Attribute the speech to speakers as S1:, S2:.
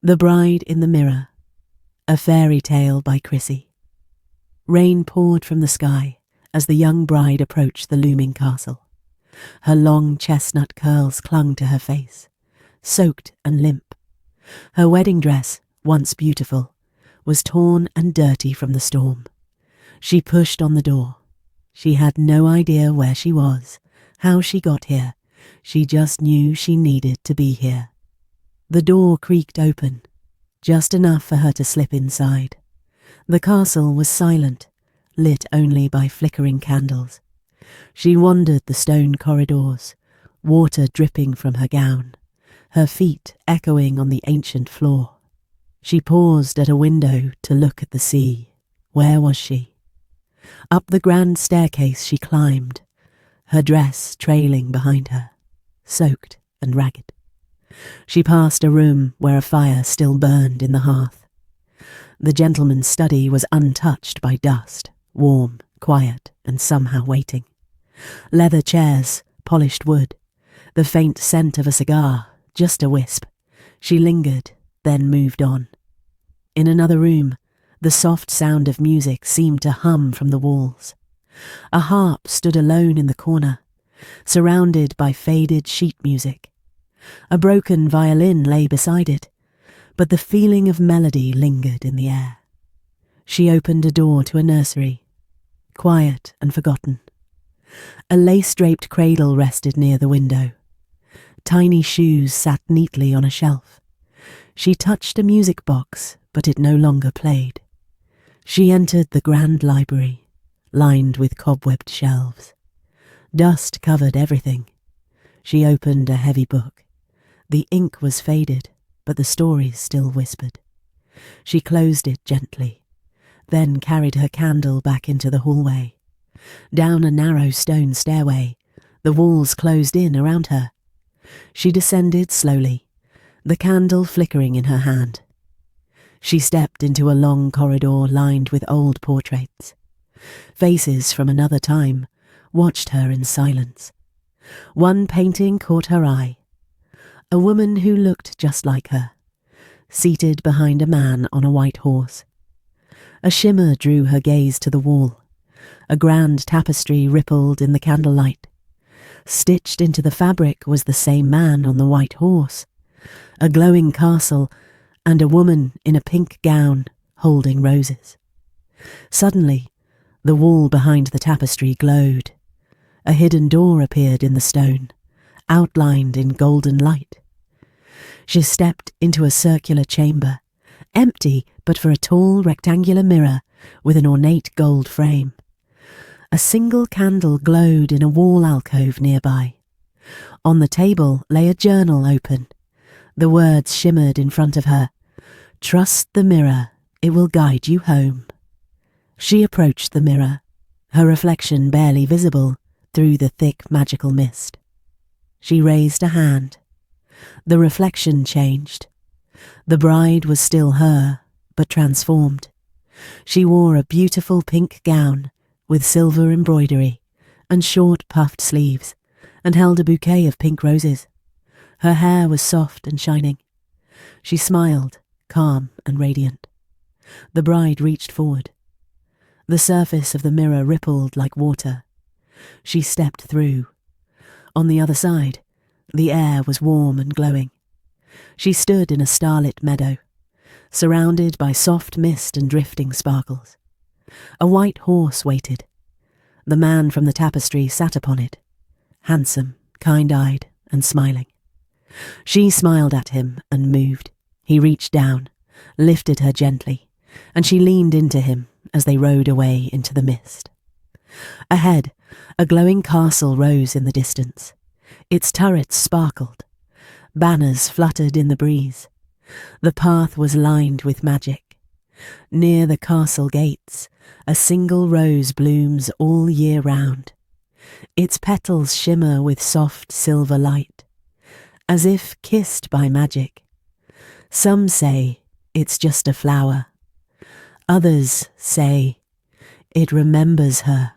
S1: The Bride in the Mirror, a fairy tale by Chrissy. Rain poured from the sky as the young bride approached the looming castle. Her long chestnut curls clung to her face, soaked and limp. Her wedding dress, once beautiful, was torn and dirty from the storm. She pushed on the door. She had no idea where she was, how she got here. She just knew she needed to be here. The door creaked open, just enough for her to slip inside. The castle was silent, lit only by flickering candles. She wandered the stone corridors, water dripping from her gown, her feet echoing on the ancient floor. She paused at a window to look at the sea. Where was she? Up the grand staircase she climbed, her dress trailing behind her, soaked and ragged. She passed a room where a fire still burned in the hearth. The gentleman's study was untouched by dust, warm, quiet, and somehow waiting. Leather chairs, polished wood, the faint scent of a cigar, just a wisp. She lingered, then moved on. In another room, the soft sound of music seemed to hum from the walls. A harp stood alone in the corner, surrounded by faded sheet music. A broken violin lay beside it, but the feeling of melody lingered in the air. She opened a door to a nursery, quiet and forgotten. A lace-draped cradle rested near the window. Tiny shoes sat neatly on a shelf. She touched a music box, but it no longer played. She entered the grand library, lined with cobwebbed shelves. Dust covered everything. She opened a heavy book. The ink was faded, but the stories still whispered. She closed it gently, then carried her candle back into the hallway. Down a narrow stone stairway, the walls closed in around her. She descended slowly, the candle flickering in her hand. She stepped into a long corridor lined with old portraits. Faces from another time watched her in silence. One painting caught her eye. A woman who looked just like her, seated behind a man on a white horse. A shimmer drew her gaze to the wall. A grand tapestry rippled in the candlelight. Stitched into the fabric was the same man on the white horse, a glowing castle, and a woman in a pink gown holding roses. Suddenly, the wall behind the tapestry glowed. A hidden door appeared in the stone, outlined in golden light. She stepped into a circular chamber, empty but for a tall rectangular mirror with an ornate gold frame. A single candle glowed in a wall alcove nearby. On the table lay a journal open. The words shimmered in front of her. "Trust the mirror, it will guide you home." She approached the mirror, her reflection barely visible through the thick magical mist. She raised a hand. The reflection changed. The bride was still her, but transformed. She wore a beautiful pink gown with silver embroidery and short puffed sleeves, and held a bouquet of pink roses. Her hair was soft and shining. She smiled, calm and radiant. The bride reached forward. The surface of the mirror rippled like water. She stepped through. On the other side, the air was warm and glowing. She stood in a starlit meadow, surrounded by soft mist and drifting sparkles. A white horse waited. The man from the tapestry sat upon it, handsome, kind-eyed, and smiling. She smiled at him and moved. He reached down, lifted her gently, and she leaned into him as they rode away into the mist. Ahead, a glowing castle rose in the distance. Its turrets sparkled. Banners fluttered in the breeze. The path was lined with magic. Near the castle gates, a single rose blooms all year round. Its petals shimmer with soft silver light, as if kissed by magic. Some say it's just a flower. Others say it remembers her.